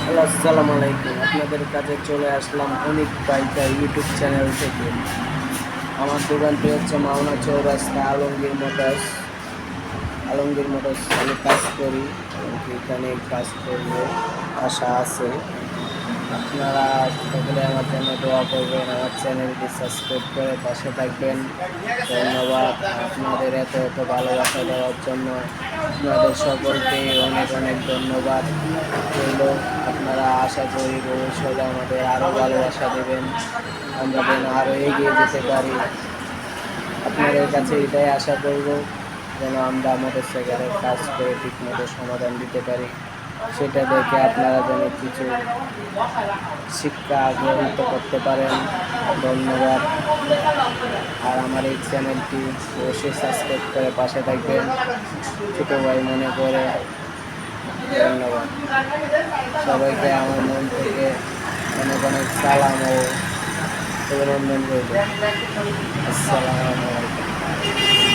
Hello, আসসালামু আলাইকুম। আপনাদের কাছে চলে আসলাম অনিক বাইকার ইউটিউব চ্যানেল থেকে। আমার দোকানটি হচ্ছে মাওনা চৌরাস্তা আলমগীর মোটরস আমি কাজ করি এবং এখানে কাজ করবো আশা আছে। আপনারা সকলে আমার জন্য দোয়া করবেন, আমার চ্যানেলটি সাবস্ক্রাইব করে পাশে থাকবেন। ধন্যবাদ আপনাদের এত এত ভালোবাসা দেওয়ার জন্য। আপনাদের সকলকে অনেক অনেক ধন্যবাদ রইল। আপনারা আশা করি ভবিষ্যতে আমাদের আরও ভালোবাসা দেবেন, আমরা যেন আরও এগিয়ে যেতে পারি। আপনাদের কাছে এটাই আশা করব, যেন আমরা মোটরসাইকেলের কাজ করে ঠিকমতো সমাধান দিতে পারি। সেটা দেখে আপনারা যেন কিছু শিক্ষা গ্রহীত করতে পারেন। ধন্যবাদ। আর আমার এই চ্যানেলটি অবশ্যই সাবস্ক্রাইব করে পাশে থাকবেন, ছোটো ভাই মনে করে। ধন্যবাদ সবাইকে আমার মন থেকে অনেক অনেক সালাম ও অভিনন্দন রইল। আসসালামু আলাইকুম।